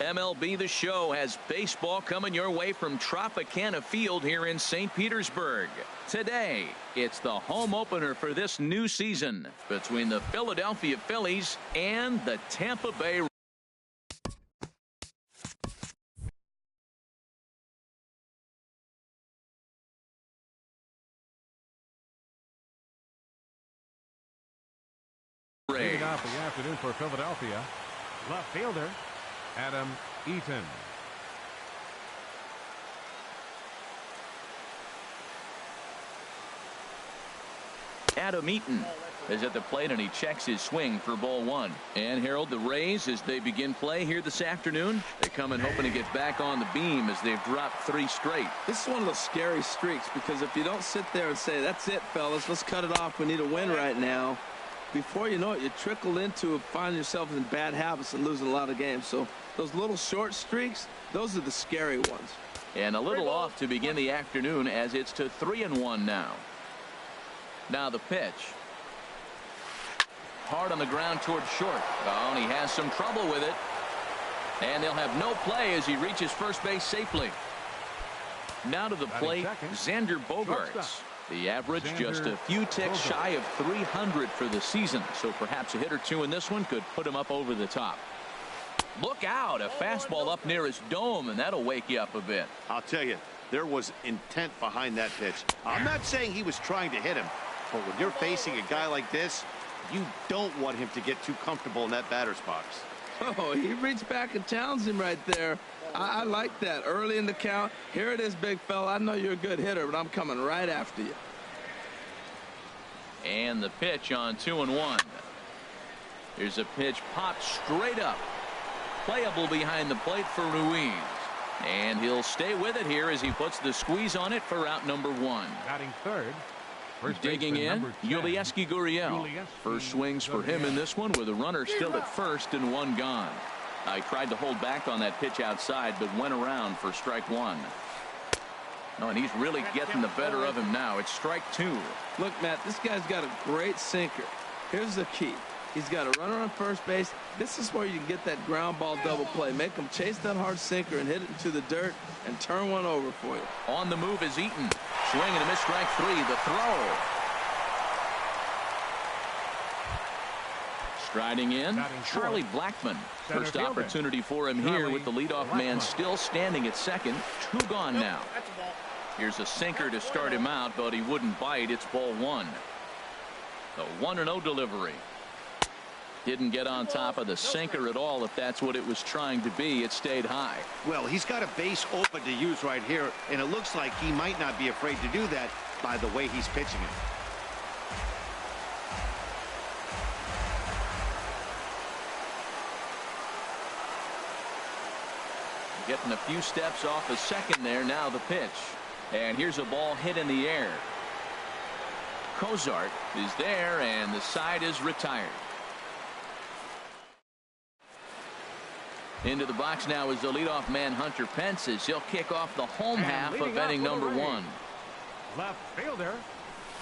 MLB The Show has baseball coming your way from Tropicana Field here in St. Petersburg. Today, it's the home opener for this new season between the Philadelphia Phillies and the Tampa Bay Rays. Leading off the afternoon for Philadelphia, left fielder Adam Eaton. Adam Eaton is at the plate, and he checks his swing for ball one. And Harold, the Rays, as they begin play here this afternoon, they come in hoping to get back on the beam as they've dropped 3 straight. This is one of those scary streaks, because if you don't sit there and say, that's it, fellas, let's cut it off, we need a win right now, before you know it, you trickle into finding yourself in bad habits and losing a lot of games. So those little short streaks, those are the scary ones. And a little off to begin the afternoon, as it's to 3-1 now. Now the pitch. Hard on the ground towards short. Oh, and he has some trouble with it. And they'll have no play as he reaches first base safely. Now to the plate, Xander Bogaerts. The average just a few ticks shy of 300 for the season. So perhaps a hit or two in this one could put him up over the top. Look out, a fastball up near his dome, and that'll wake you up a bit. I'll tell you, there was intent behind that pitch. I'm not saying he was trying to hit him, but when you're facing a guy like this, you don't want him to get too comfortable in that batter's box. Oh, he reached back and challenged him right there. I like that. Early in the count. Here it is, big fella. I know you're a good hitter, but I'm coming right after you. And the pitch on 2-1. Here's a pitch popped straight up. Playable behind the plate for Ruiz. And he'll stay with it here as he puts the squeeze on it for out number 1. Batting third. Digging in, Yulieski Gurriel. First swings for him in this one with a runner still at first and 1 gone. I tried to hold back on that pitch outside, but went around for strike 1. Oh, and he's really getting the better of him now. It's strike 2. Look, Matt, this guy's got a great sinker. Here's the key. He's got a runner on first base. This is where you can get that ground ball double play. Make him chase that hard sinker and hit it into the dirt and turn one over for you. On the move is Eaton. Swing and a miss, strike 3. The throw. Striding in, Charlie Blackmon. First opportunity for him here with the leadoff man still standing at second. 2 gone now. Here's a sinker to start him out, but he wouldn't bite. It's ball 1. The 1-0 delivery. Didn't get on top of the sinker at all. If that's what it was trying to be, it stayed high. Well, he's got a base open to use right here, and it looks like he might not be afraid to do that by the way he's pitching it. Getting a few steps off a second there. Now the pitch. And here's a ball hit in the air. Cozart is there, and the side is retired. Into the box now is the leadoff man, Hunter Pence, as he'll kick off the home half of inning number 1. Left fielder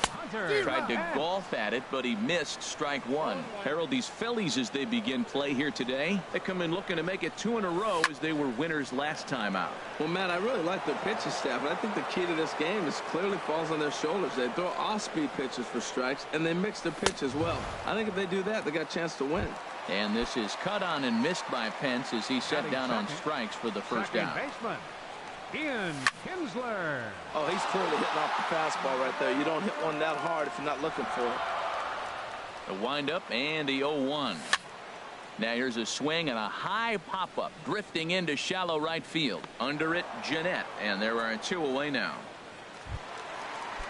Hunter. Tried to golf at it, but he missed strike 1. Harold, these Phillies, as they begin play here today, they come in looking to make it 2 in a row as they were winners last time out. Well, Matt, I really like their pitching staff, and I think the key to this game is clearly falls on their shoulders. They throw off-speed pitches for strikes, and they mix their pitch as well. I think if they do that, they got a chance to win. And this is cut on and missed by Pence as he set down on strikes for the first out. Baseman, Ian Kinsler. Oh, he's clearly hitting off the fastball right there. You don't hit one that hard if you're not looking for it. A windup and the 0-1. Now here's a swing and a high pop-up drifting into shallow right field. Under it, Jeanette, and there are 2 away now.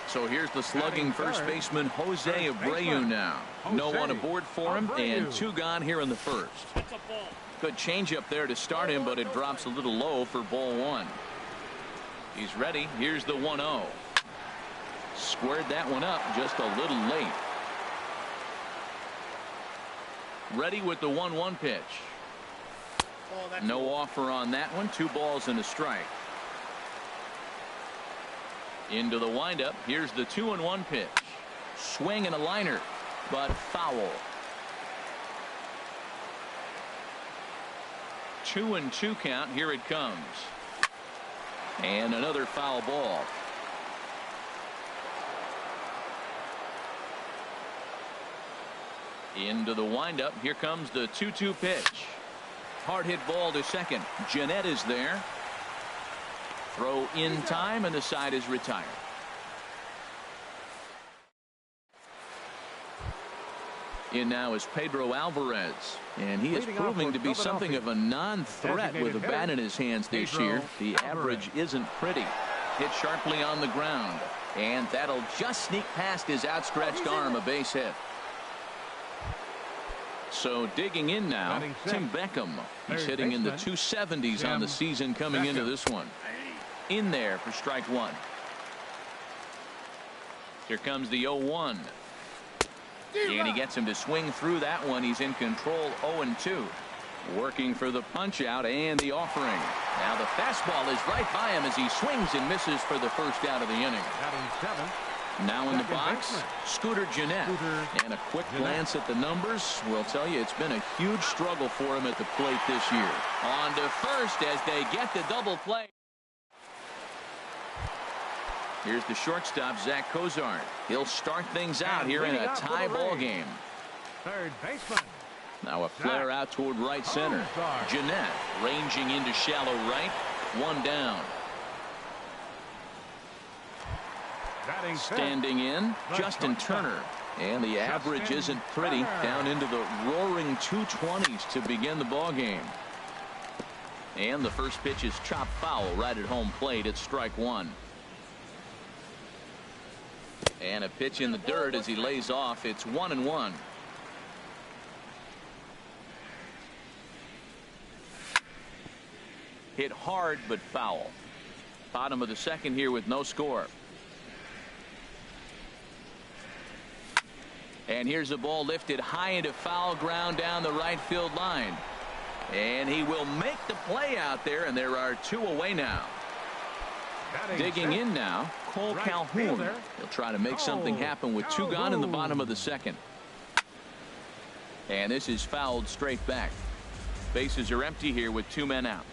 So here's the slugging first baseman Jose Abreu now. No one aboard for him, and 2 gone here in the first. Good changeup there to start him, but it drops a little low for ball 1. He's ready. Here's the 1-0. Squared that one up just a little late. Ready with the 1-1 pitch. No offer on that one. 2 balls and a strike. Into the windup. Here's the 2-1 pitch. Swing and a liner, but foul. 2-2 count. Here it comes. And another foul ball. Into the windup. Here comes the 2-2 pitch. Hard hit ball to second. Jeanette is there. Throw in time, and the side is retired. In now is Pedro Alvarez, and he is proving to be something of a non-threat with a bat in his hands this year. The average isn't pretty. Hit sharply on the ground, and that'll just sneak past his outstretched arm, a base hit. So digging in now, Tim Beckham. He's hitting in the 270s on the season coming into this one. In there for strike one. Here comes the 0-1. And he gets him to swing through that one. He's in control. 0-2. Working for the punch out and the offering. Now the fastball is right by him as he swings and misses for the first out of the inning. Now in the box, Scooter Jeanette. And a quick glance at the numbers will tell you it's been a huge struggle for him at the plate this year. On to first as they get the double play. Here's the shortstop, Zach Cozart. He'll start things out here in a tie ball game. Third baseman. Now a flare out toward right center. Jeanette ranging into shallow right. One down. Standing in, Justin Turner. And the average isn't pretty. Down into the roaring 220s to begin the ball game. And the first pitch is chopped foul right at home plate. It's strike one. And a pitch in the dirt as he lays off. It's 1-1. Hit hard but foul. Bottom of the second here with no score. And here's a ball lifted high into foul ground down the right field line. And he will make the play out there, and there are two away now. Digging in now, Cole Calhoun. He'll try to make something happen with two gone in the bottom of the second. And this is fouled straight back. Bases are empty here with two men out.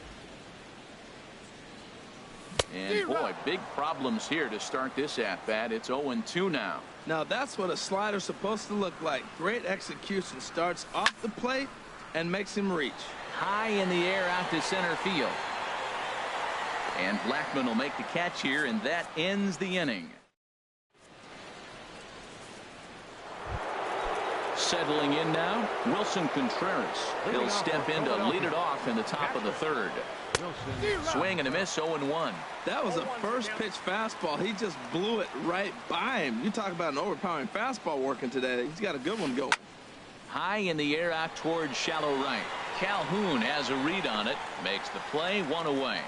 And boy, big problems here to start this at bat. It's 0-2 now. Now that's what a slider's supposed to look like. Great execution. Starts off the plate and makes him reach. High in the air out to center field. And Blackman will make the catch here, and that ends the inning. Settling in now, Wilson Contreras. He'll step in to lead it off in the top of the third. Swing and a miss, 0-1. That was a first pitch fastball. He just blew it right by him. You talk about an overpowering fastball working today. He's got a good one going. High in the air out towards shallow right. Calhoun has a read on it. Makes the play, one away.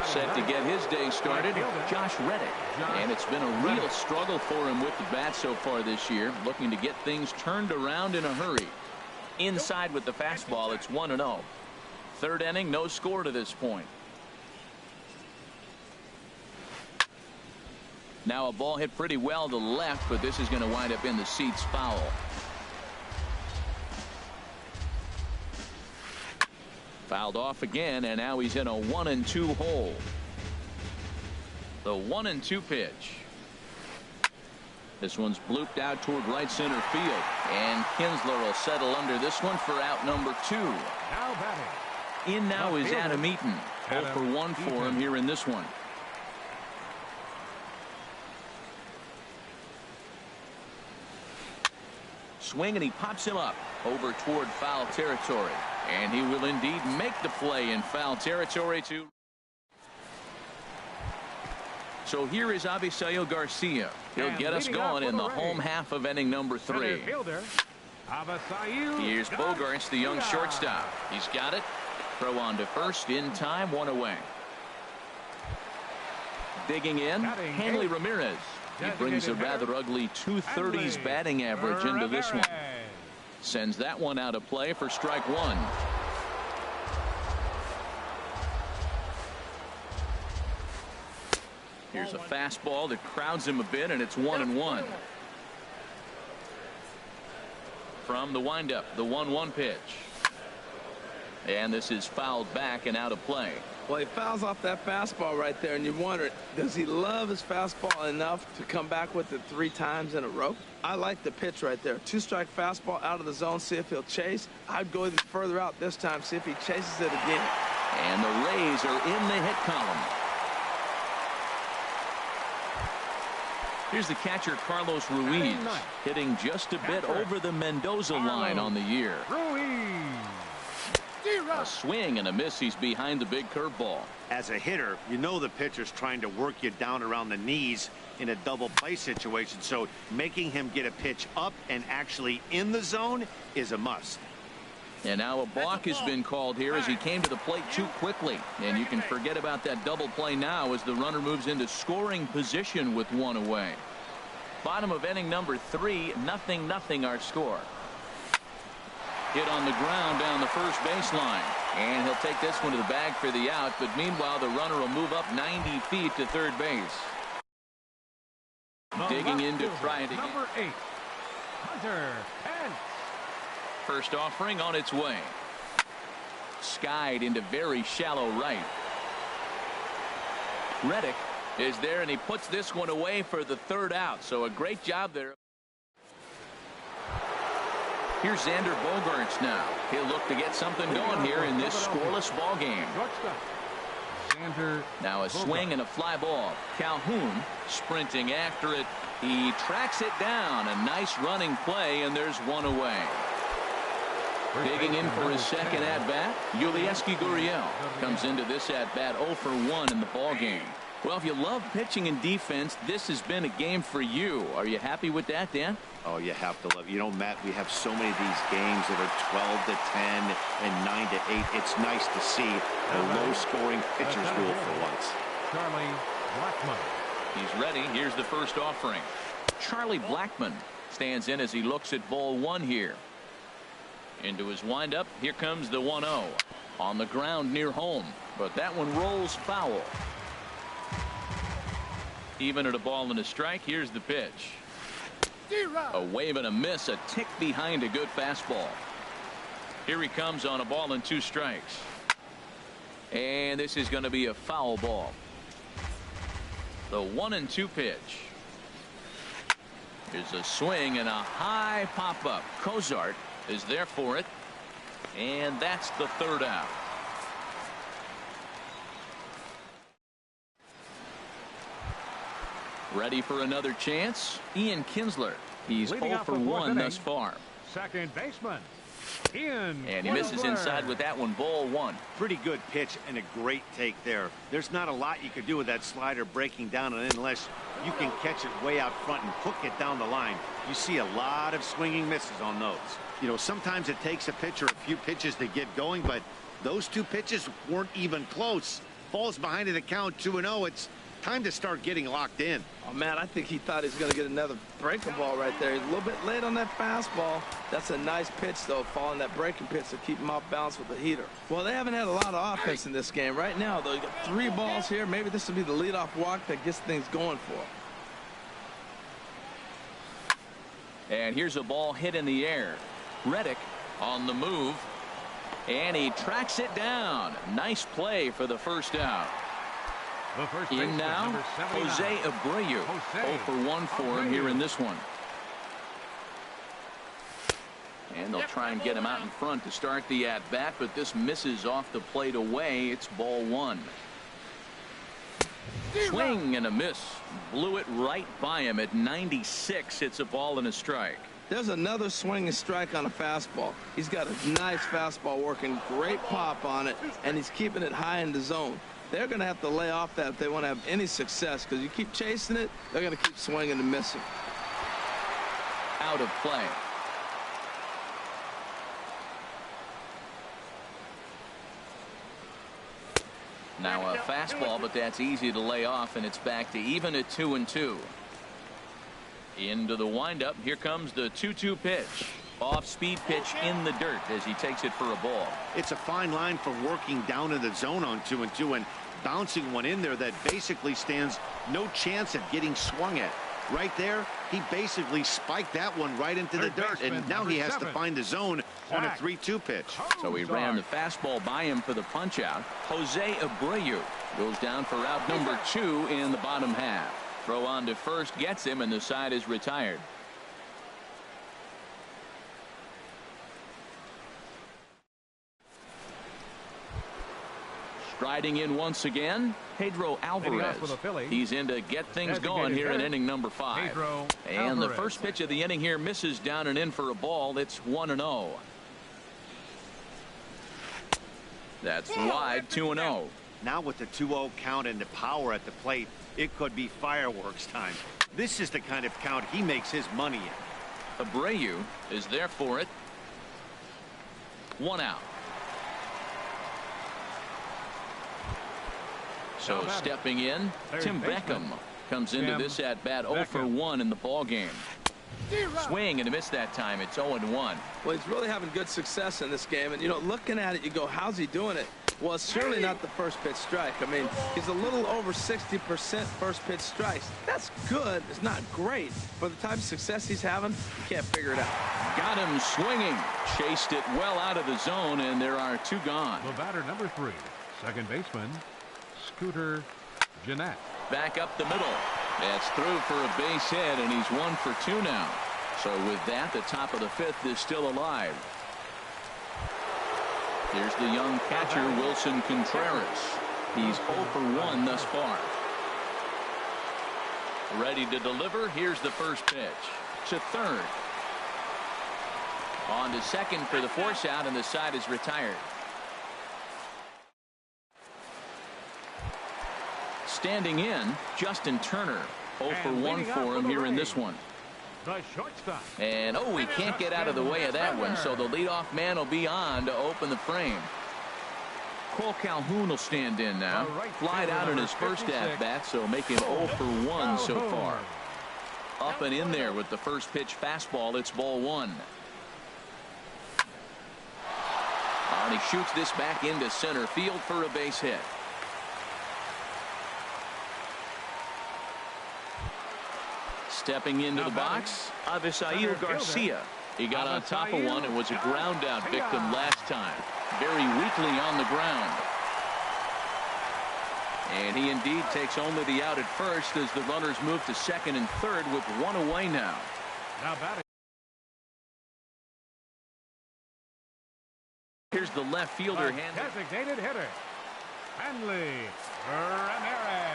Set to get his day started, Josh Reddick. And it's been a real struggle for him with the bat so far this year. Looking to get things turned around in a hurry. Inside with the fastball, it's 1-0. Third inning, no score to this point. Now a ball hit pretty well to left, but this is going to wind up in the seats foul. Fouled off again, and now he's in a 1-2 hole. The 1-2 pitch. This one's blooped out toward right center field, and Kinsler will settle under this one for out number 2. Now batting. In now is Adam Eaton. 0 for 1 for him here in this one. Swing, and he pops him up over toward foul territory. And he will indeed make the play in foul territory too. So here is Avisail Garcia. He'll get us going in the home half of inning number 3. Here's Bogarts, the young shortstop. He's got it. Throw on to first in time, one away. Digging in, Hanley Ramirez. He brings a rather ugly 230s batting average into this one. Sends that one out of play for strike one. Here's a fastball that crowds him a bit, and it's 1-1. From the windup, the 1-1 pitch. And this is fouled back and out of play. Well, he fouls off that fastball right there, and you wonder, does he love his fastball enough to come back with it 3 times in a row? I like the pitch right there. 2-strike fastball out of the zone, see if he'll chase. I'd go even further out this time, see if he chases it again. And the Rays are in the hit column. Here's the catcher, Carlos Ruiz, hitting just a bit over the Mendoza line on the year. A swing and a miss. He's behind the big curveball. As a hitter, you know the pitcher's trying to work you down around the knees in a double play situation, so making him get a pitch up and actually in the zone is a must. And now a balk has been called here as he came to the plate too quickly. And you can forget about that double play now as the runner moves into scoring position with 1 away. Bottom of inning number 3, 0-0 our score. Hit on the ground down the first baseline. And he'll take this one to the bag for the out. But meanwhile, the runner will move up 90 feet to third base. Digging in to try it again. Number 8, Hunter Pence. First offering on its way. Skied into very shallow right. Reddick is there, and he puts this one away for the 3rd out. So a great job there. Here's Xander Bogaerts now. He'll look to get something going here in this scoreless ball game. Now a swing and a fly ball. Calhoun sprinting after it. He tracks it down. A nice running play, and there's 1 away. Digging in for his second at-bat, Yulieski Gurriel comes into this at-bat 0 for 1 in the ball game. Well, if you love pitching and defense, this has been a game for you. Are you happy with that, Dan? Oh, you have to love it. You know, Matt, we have so many of these games that are 12-10 and 9-8. It's nice to see a low-scoring pitcher's duel for once. Charlie Blackmon. He's ready. Here's the first offering. Charlie Blackmon stands in as he looks at ball 1 here. Into his windup. Here comes the 1-0 on the ground near home, but that one rolls foul. Even at a ball and a strike. Here's the pitch. A wave and a miss, a tick behind a good fastball. Here he comes on a ball and 2 strikes. And this is going to be a foul ball. The 1-2 pitch. Here's a swing and a high pop up. Cozart is there for it, and that's the 3rd out. Ready for another chance? Ian Kinsler. He's 0 for 1 thus far. Second baseman, Ian. And he misses inside with that one. Ball 1. Pretty good pitch and a great take there. There's not a lot you could do with that slider breaking down and unless you can catch it way out front and hook it down the line. You see a lot of swinging misses on those. You know, sometimes it takes a pitcher a few pitches to get going, but those 2 pitches weren't even close. Falls behind in the count 2-0. It's time to start getting locked in. Oh, man, I think he thought he was going to get another breaking ball right there. He's a little bit late on that fastball. That's a nice pitch, though, following that breaking pitch to keep him off balance with the heater. Well, they haven't had a lot of offense in this game. Right now, though, you got 3 balls here. Maybe this will be the leadoff walk that gets things going for him. And here's a ball hit in the air. Reddick on the move, and he tracks it down. Nice play for the 1st out. In now, Jose Abreu. 0 for 1 for him here in this one. And they'll try and get him out in front to start the at-bat, but this misses off the plate away. It's ball 1. Swing and a miss. Blew it right by him at 96. It's a ball and a strike. There's another swing and strike on a fastball. He's got a nice fastball working, great pop on it, and he's keeping it high in the zone. They're going to have to lay off that if they want to have any success, because you keep chasing it, they're going to keep swinging and missing. Out of play. Now a fastball, but that's easy to lay off, and it's back to even at 2-2. Into the windup. Here comes the 2-2 pitch. Off-speed pitch in the dirt as he takes it for a ball. It's a fine line for working down in the zone on 2-2 and bouncing one in there that basically stands no chance at getting swung at. Right there, he basically spiked that one right into the dirt, and now he has to find the zone on a 3-2 pitch. So he ran the fastball by him for the punch out. Jose Abreu goes down for out number 2 in the bottom half. Throw on to first gets him, and the side is retired. Striding in once again, Pedro Alvarez. He's in to get things going here in inning number 5. And the first pitch of the inning here misses down and in for a ball. It's 1-0. That's wide, 2-0. Now with the 2-0 count and the power at the plate, it could be fireworks time. This is the kind of count he makes his money in. Abreu is there for it. 1 out. So stepping in, Tim Beckham comes into this at bat 0 for 1 in the ball game. Swing and a miss that time. It's 0-1. Well, he's really having good success in this game, and you know, looking at it, you go, how's he doing it? Well, it's surely not the first pitch strike. I mean, he's a little over 60% first pitch strikes. That's good. It's not great. For the type of success he's having, you can't figure it out. Got him swinging. Chased it well out of the zone, and there are 2 gone. The batter number 3, second baseman, Scooter Gennett. Back up the middle. That's through for a base hit, and he's 1 for 2 now. So with that, the top of the 5th is still alive. Here's the young catcher, Wilson Contreras. He's 0 for 1 thus far. Ready to deliver. Here's the first pitch. To third. On to second for the force out, and the side is retired. Standing in, Justin Turner. 0 for 1 for him here in this one. And he can't get out of the way of that one, so the leadoff man will be on to open the frame. Cole Calhoun will stand in now. Flied out in his first at-bat, so making 0 for 1 so far. Up and in there with the first pitch fastball. It's ball 1. And he shoots this back into center field for a base hit. Stepping into the box, Avisail Garcia. He got on top of one and was a ground out victim last time. Very weakly on the ground. And he indeed takes only the out at first as the runners move to second and third with 1 away now. Here's the left fielder. Designated hitter, Hanley Ramirez.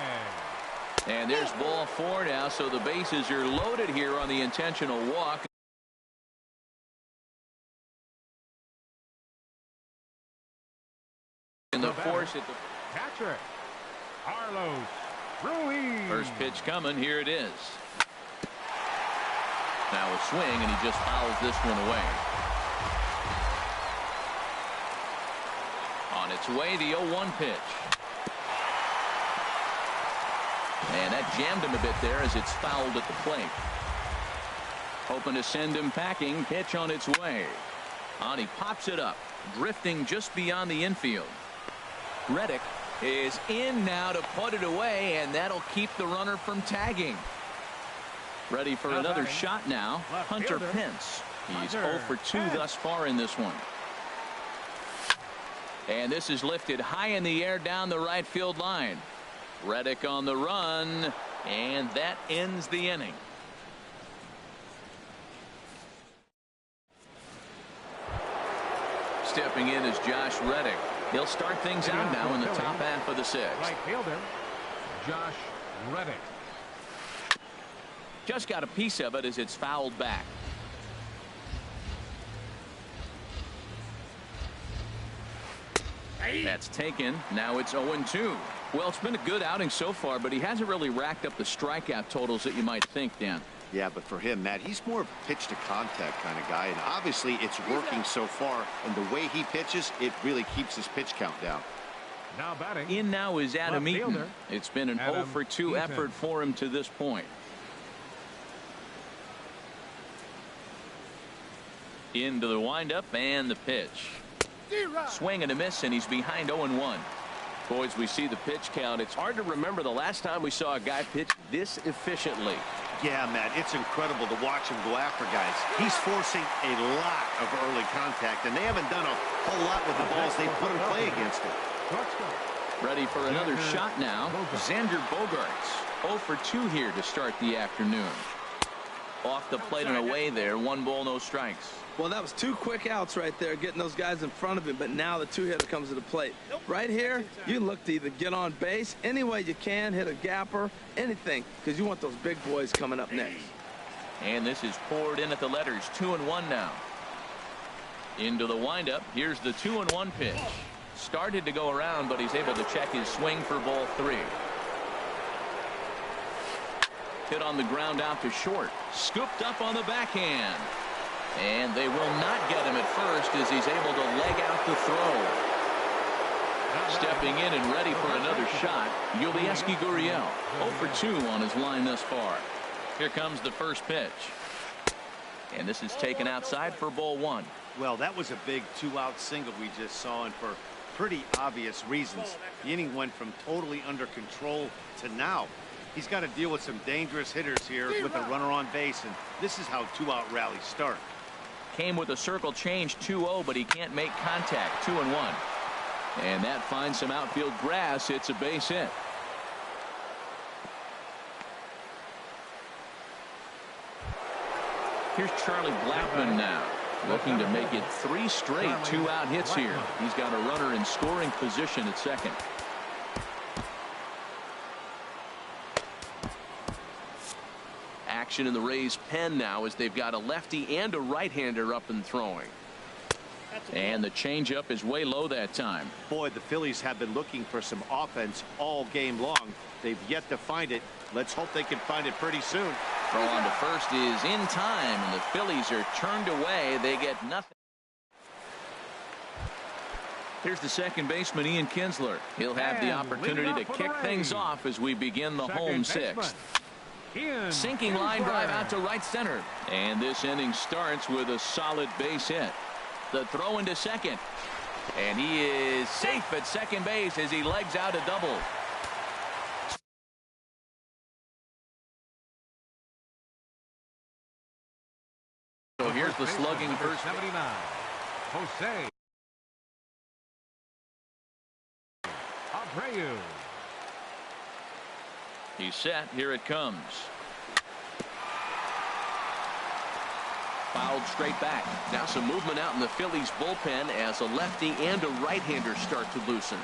And there's ball 4 now, so the bases are loaded here on the intentional walk. And the force at the catcher, Carlos Ruiz. First pitch coming. Here it is. Now a swing, and he just fouls this one away. On its way, the 0-1 pitch. And that jammed him a bit there as it's fouled at the plate. Hoping to send him packing. Pitch on its way. And he pops it up, drifting just beyond the infield. Reddick is in now to put it away, and that'll keep the runner from tagging. Ready for another shot now. Hunter Pence. He's 0 for 2 thus far in this one. And this is lifted high in the air down the right field line. Reddick on the run, and that ends the inning. Stepping in is Josh Reddick. He'll start things out now in the top half of the 6th. Right fielder, Josh Reddick. Just got a piece of it as it's fouled back. That's taken. Now it's 0-2. Well, it's been a good outing so far, but he hasn't really racked up the strikeout totals that you might think, Dan. Yeah, but for him, Matt, he's more of a pitch to contact kind of guy, and obviously it's working so far, and the way he pitches, it really keeps his pitch count down. Now batting. In now is Adam Eaton. It's been an 0 for 2 effort for him to this point. Into the windup and the pitch. Swing and a miss, and he's behind 0-1. Boys, we see the pitch count. It's hard to remember the last time we saw a guy pitch this efficiently. Yeah, Matt, it's incredible to watch him go after guys. He's forcing a lot of early contact, and they haven't done a whole lot with the balls they put in play against him. Ready for another shot now. Xander Bogaerts 0 for 2 here to start the afternoon. Off the plate and away there. 1 ball, no strikes. Well, that was 2 quick outs right there, getting those guys in front of him, but now the 2-hitter comes to the plate. Right here, you look to either get on base any way you can, hit a gapper, anything, because you want those big boys coming up next. And this is poured in at the letters. 2-1 now. Into the windup. Here's the 2-1 pitch. Started to go around, but he's able to check his swing for ball 3. Hit on the ground out to short. Scooped up on the backhand. And they will not get him at first as he's able to leg out the throw. Stepping in and ready for another shot, Yulieski Gurriel. 0 for 2 on his line thus far. Here comes the first pitch. And this is taken outside for ball 1. Well, that was a big 2-out single we just saw, and for pretty obvious reasons. The inning went from totally under control to now. He's got to deal with some dangerous hitters here with a runner on base, and this is how 2-out rallies start. Came with a circle change 2-0, but he can't make contact. 2-1. And that finds some outfield grass. It's a base hit. Here's Charlie Blackmon now, looking to make it 3 straight 2-out hits here. He's got a runner in scoring position at second. Action in the Rays pen now as they've got a lefty and a right-hander up and throwing. And the changeup is way low that time. Boy, the Phillies have been looking for some offense all game long. They've yet to find it. Let's hope they can find it pretty soon. Throw on to first is in time, and the Phillies are turned away. They get nothing. Here's the second baseman, Ian Kinsler. He'll have the opportunity to kick things off as we begin the home 6th. Sinking line drive out to right center. And this inning starts with a solid base hit. The throw into second. And he is safe at second base as he legs out a double. So here's the slugging first. 79. Jose Abreu. He's set. Here it comes. Fouled straight back. Now some movement out in the Phillies bullpen as a lefty and a right-hander start to loosen.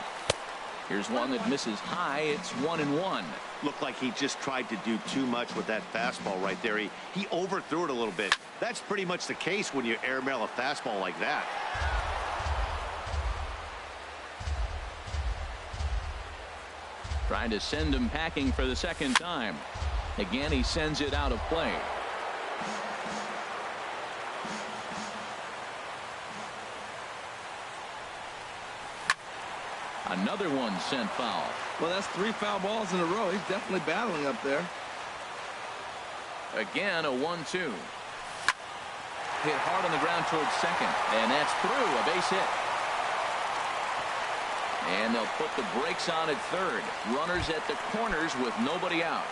Here's one that misses high. It's 1-1. Looked like he just tried to do too much with that fastball right there. He overthrew it a little bit. That's pretty much the case when you airmail a fastball like that. Trying to send him packing for the second time. Again, he sends it out of play. Another one sent foul. Well, that's 3 foul balls in a row. He's definitely battling up there. Again, a 1-2. Hit hard on the ground towards second, and that's through. A base hit. And they'll put the brakes on at third. Runners at the corners with nobody out.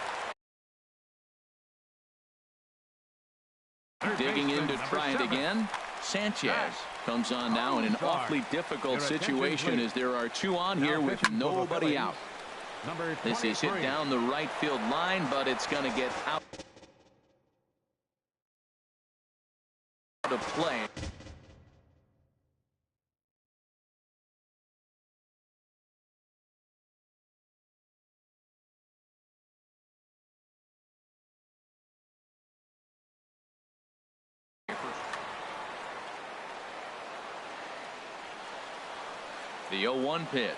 Digging in to try it again. Sanchez comes on now in an awfully difficult situation as there are 2 on here with nobody out. This is hit down the right field line, but it's going to get out of play. The 0-1 pitch.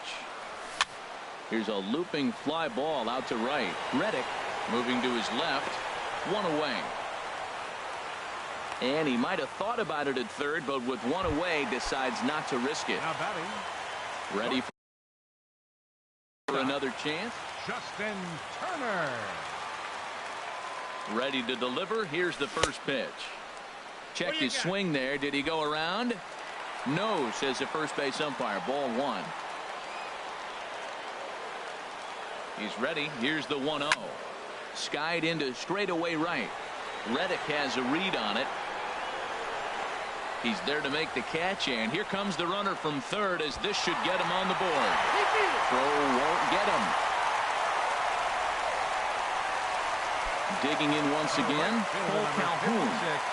Here's a looping fly ball out to right. Reddick moving to his left. 1 away. And he might have thought about it at third, but with 1 away decides not to risk it. Now batting. Ready for another chance. Justin Turner. Ready to deliver. Here's the first pitch. Checked his swing there. Did he go around? No, says the first base umpire. Ball 1. He's ready. Here's the 1-0. Skied into straightaway right. Reddick has a read on it. He's there to make the catch, and here comes the runner from third as this should get him on the board. Throw won't get him. Digging in once again, Cole Calhoun.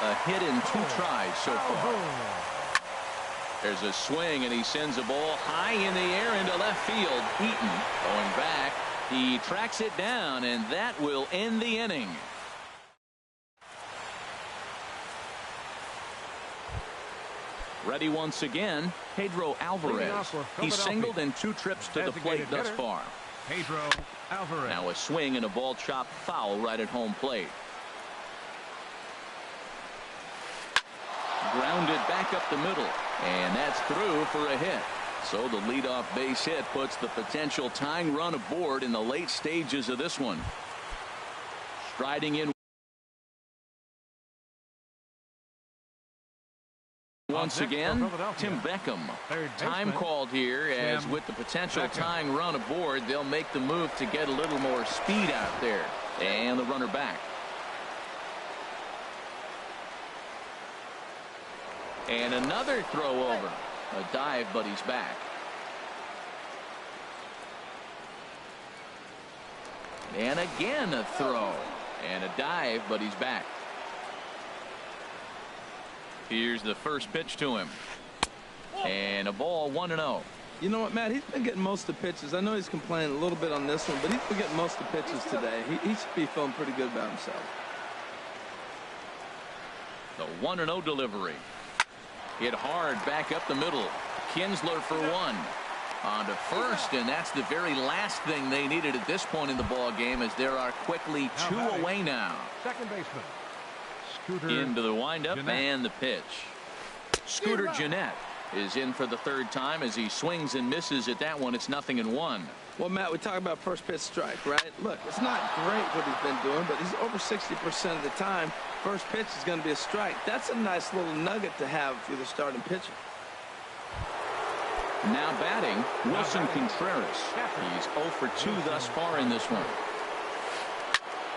A hit in 2 tries so far. There's a swing, and he sends a ball high in the air into left field. Eaton going back. He tracks it down, and that will end the inning. Ready once again, Pedro Alvarez. He's singled in 2 trips to the plate thus far. Pedro Alvarez. Now a swing and a ball chopped foul right at home plate. Grounded back up the middle, and that's through for a hit. So the leadoff base hit puts the potential tying run aboard in the late stages of this one. Striding in once again, Tim Beckham. Time called here, as with the potential tying run aboard, they'll make the move to get a little more speed out there. And the runner back. And another throw over. A dive, but he's back. And again a throw. And a dive, but he's back. Here's the first pitch to him. And a ball, 1-0. You know what, Matt? He's been getting most of the pitches. I know he's complaining a little bit on this one, but he's been getting most of the pitches today. He should be feeling pretty good about himself. The 1-0 delivery. Hit hard back up the middle. Kinsler for 1. On to first, and that's the very last thing they needed at this point in the ball game, as there are quickly 2 away now. Second baseman. Scooter into the windup Jeanette. And the pitch. Scooter Jeanette is in for the 3rd time as he swings and misses at that one. It's 0-1. Well, Matt, we talk about first pitch strike, right? Look, it's not great what he's been doing, but he's over 60% of the time. First pitch is going to be a strike. That's a nice little nugget to have if you're the starting pitcher. Now batting, Wilson Contreras. He's 0 for 2 thus far in this one.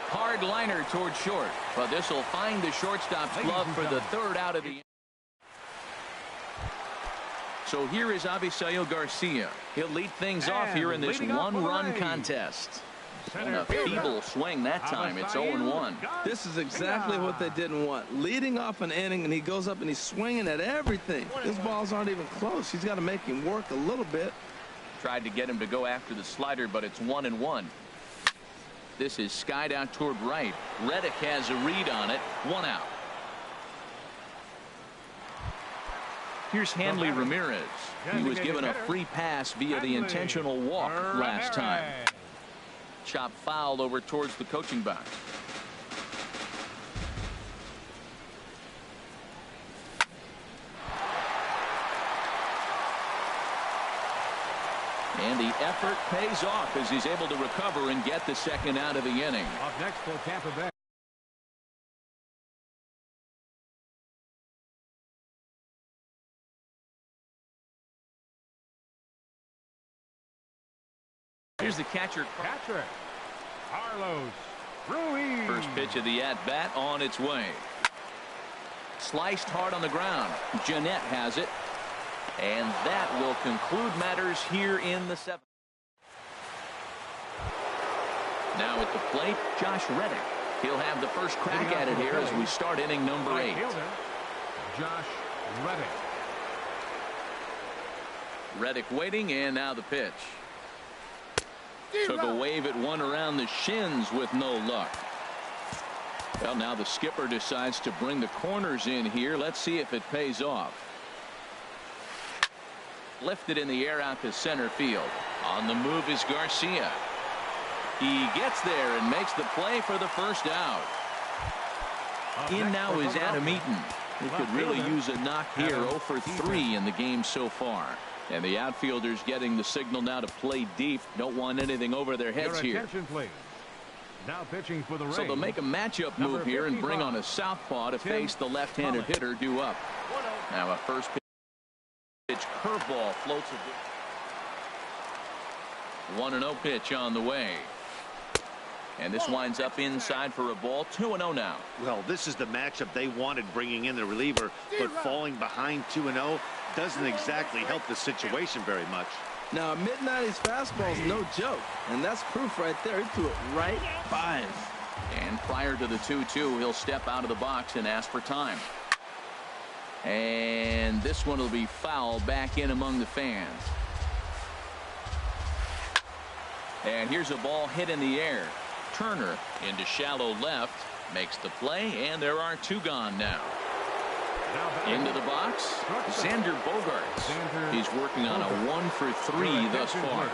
Hard liner towards short, but this will find the shortstop's glove for the 3rd out of the inning. So here is Avisail Garcia. He'll lead things off here in this 1-run contest. And a feeble swing that time. It's 0-1. This is exactly what they didn't want. Leading off an inning, and he goes up and he's swinging at everything. His balls aren't even close. He's got to make him work a little bit. Tried to get him to go after the slider, but it's 1-1. This is skied out toward right. Reddick has a read on it. 1 out. Here's Hanley Ramirez. He was given a free pass via the intentional walk last time. Chop fouled over towards the coaching box. And the effort pays off as he's able to recover and get the 2nd out of the inning. Up next for Tampa Bay. Here's the catcher. Carlos Ruiz. First pitch of the at-bat on its way. Sliced hard on the ground. Jeanette has it. And that will conclude matters here in the 7th. Now at the plate, Josh Reddick. He'll have the first crack at it here as we start inning number 8. Josh Reddick. Reddick waiting, and now the pitch. Took a wave at one around the shins with no luck. Well, now the skipper decides to bring the corners in here. Let's see if it pays off. Lifted in the air out to center field. On the move is Garcia. He gets there and makes the play for the first out. In now is Adam Eaton. He could really use a knock here. 0 for 3 in the game so far. And the outfielders getting the signal now to play deep. Don't want anything over their heads here. Now pitching for the Rays. So they'll make a matchup move here and bring on a southpaw to face the left-handed hitter due up. Now a first pitch curveball floats a 1-0 pitch on the way. And this winds up inside for a ball. 2-0 now. Well, this is the matchup they wanted, bringing in the reliever, but falling behind 2-0 doesn't exactly help the situation very much. Now, a mid-90s fastball is no joke, and that's proof right there. He threw it right by him. And prior to the 2-2, he'll step out of the box and ask for time. And this one will be foul back in among the fans. And here's a ball hit in the air. Turner into shallow left, makes the play, and there are 2 gone now. Into the box, Xander Bogaerts. He's working on a 1-for-3 thus far.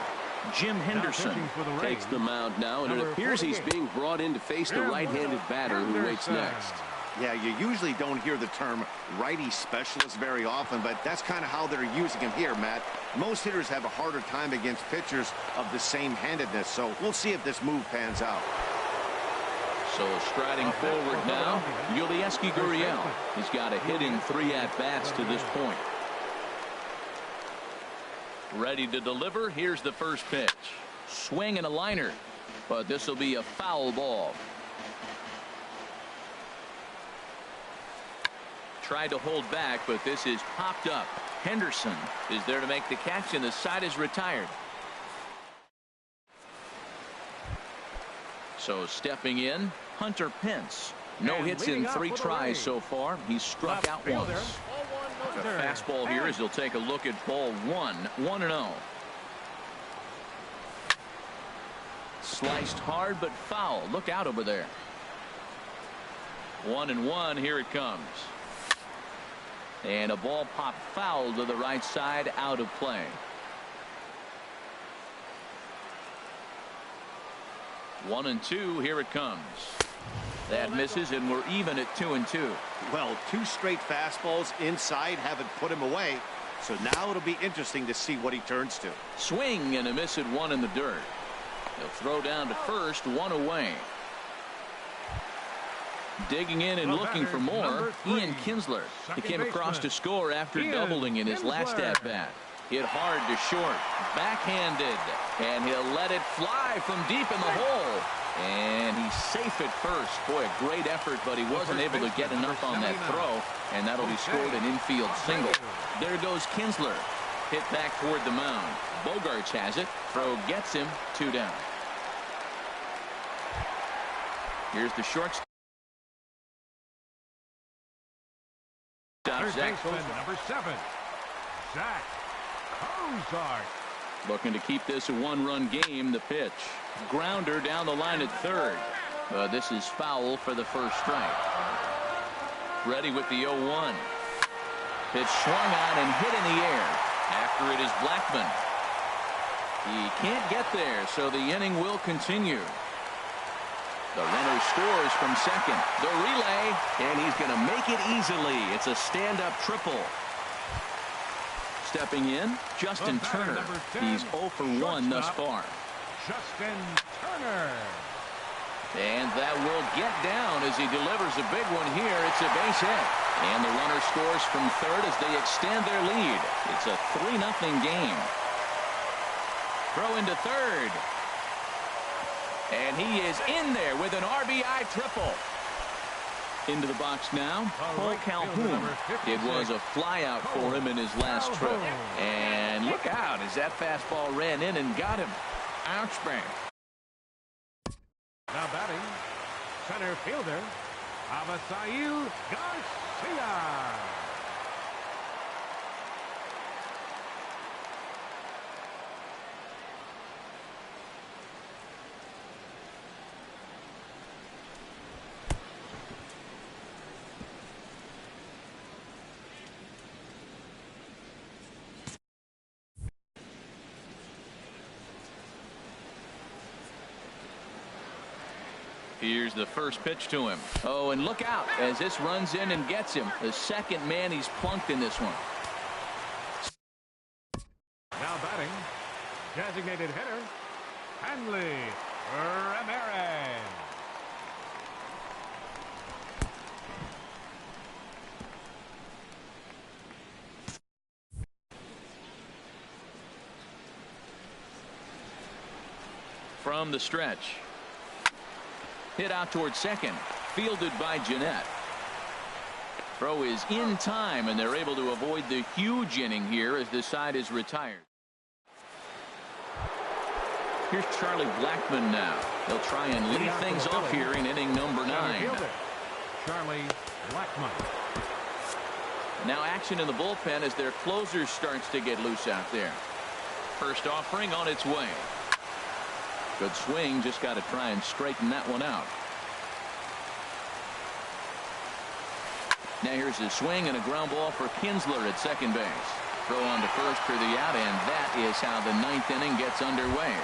Jim Henderson takes the mound now, and it appears he's being brought in to face the right-handed batter who waits next. Yeah, you usually don't hear the term righty specialist very often, but that's kind of how they're using him here, Matt. Most hitters have a harder time against pitchers of the same handedness, so we'll see if this move pans out. So striding forward now, Yulieski Gurriel. He's got a hit in 3 at-bats to this point. Ready to deliver. Here's the first pitch. Swing and a liner, but this will be a foul ball. Tried to hold back, but this is popped up. Henderson is there to make the catch, and the side is retired. So stepping in, Hunter Pence. No hits in 3 tries so far. He's struck out once. The fastball here as he'll take a look at ball 1. 1-0. Sliced hard but foul. Look out over there. 1-1. Here it comes. And a ball popped foul to the right side, out of play. One and two. Here it comes. That misses, and we're even at 2-2. Well, 2 straight fastballs inside haven't put him away. So now it'll be interesting to see what he turns to. Swing and a miss at 1 in the dirt. He'll throw down to first, 1 away. Digging in and looking for more, Ian Kinsler. He came across to score after doubling in his last at-bat. Hit hard to short, backhanded, and he'll let it fly from deep in the hole. And he's safe at first. Boy, a great effort, but he wasn't able to get enough on that throw, and that'll be scored an infield single. There goes Kinsler. Hit back toward the mound. Bogaerts has it. Throw gets him. 2 down. Here's the shortstop. Third baseman, number 7, Zach Cozart. Looking to keep this a 1-run game. The pitch. Grounder down the line at third. This is foul for the first strike. Ready with the 0-1. Pitch swung on and hit in the air. After it is Blackman. He can't get there, so the inning will continue. The runner scores from second. The relay, and he's going to make it easily. It's a stand-up triple. Stepping in, Justin Turner. He's 0 for 1 thus far. Justin Turner. And that will get down as he delivers a big one here. It's a base hit. And the runner scores from third as they extend their lead. It's a 3-0 game. Throw into third. And he is in there with an RBI triple. Into the box now, Paul Calhoun. It was a flyout for him in his last trip. And look out as that fastball ran in and got him. Ouch, bang. Now batting, center fielder, Avisail Garcia. Here's the first pitch to him. Oh, and look out as this runs in and gets him. The second man he's plunked in this one. Now batting, designated hitter, Hanley Ramirez. From the stretch. Hit out towards second. Fielded by Jeanette. Throw is in time, and they're able to avoid the huge inning here as the side is retired. Here's Charlie Blackmon now. They'll try and lead things off here in inning number 9. Charlie Blackmon. Now action in the bullpen as their closer starts to get loose out there. First offering on its way. Good swing, just got to try and straighten that one out. Now here's a swing and a ground ball for Kinsler at second base. Throw on to first for the out, and that is how the 9th inning gets underway.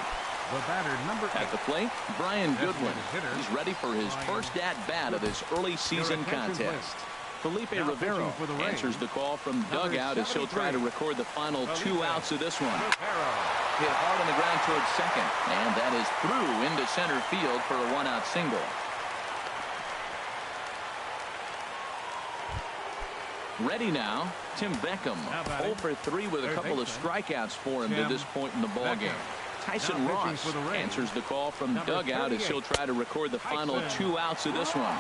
The batter, number 8. At the plate, Brian Goodwin. He's ready for his first at-bat of this early season contest. Felipe Rivero answers the call from dugout as he'll try to record the final 2 outs of this one. Hit hard on the ground towards second, and that is through into center field for a 1-out single. Ready now, Tim Beckham. 0 for 3 with a couple of strikeouts for him to this point in the ballgame. Tyson Ross answers the call from dugout as he'll try to record the final 2 outs of this one.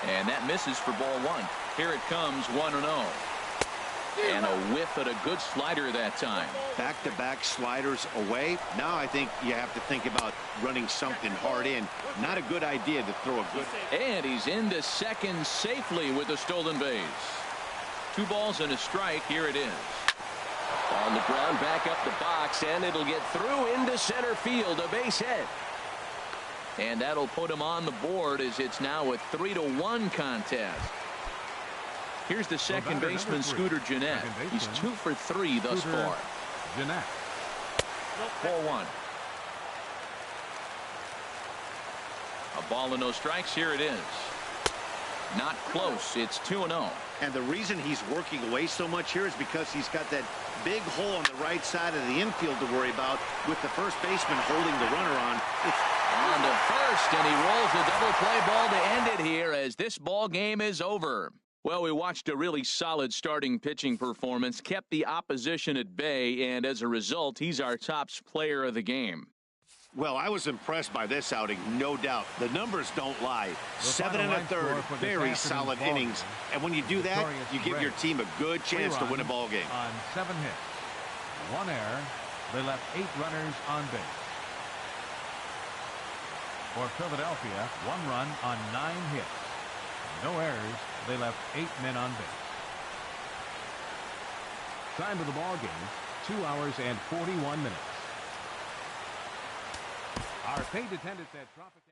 And that misses for ball 1. Here it comes, 1-0. And a whiff at a good slider that time. Back-to-back sliders away. Now I think you have to think about running something hard in. Not a good idea to throw a good. And he's into second safely with a stolen base. 2 balls and a strike. Here it is. On the ground, back up the box, and it'll get through into center field, a base hit. And that'll put him on the board as it's now a 3-1 contest. Here's the second baseman, Scooter Jeanette. He's 2 for 3 thus far. Jeanette. Ball 1. A ball and no strikes. Here it is. Not close. It's 2-0. And the reason he's working away so much here is because he's got that big hole on the right side of the infield to worry about with the first baseman holding the runner on. On to first, and he rolls a double play ball to end it here as this ball game is over. Well, we watched a really solid starting pitching performance, kept the opposition at bay, and as a result, he's our top player of the game. Well, I was impressed by this outing, no doubt. The numbers don't lie. 7 1/3, very solid innings. And when you do that, you give your team a good chance to win a ball game. On 7 hits, 1 error, they left 8 runners on base. For Philadelphia, 1 run on 9 hits. No errors, they left 8 men on base. Time of the ball game, 2 hours and 41 minutes. Our paid attendance at Tropical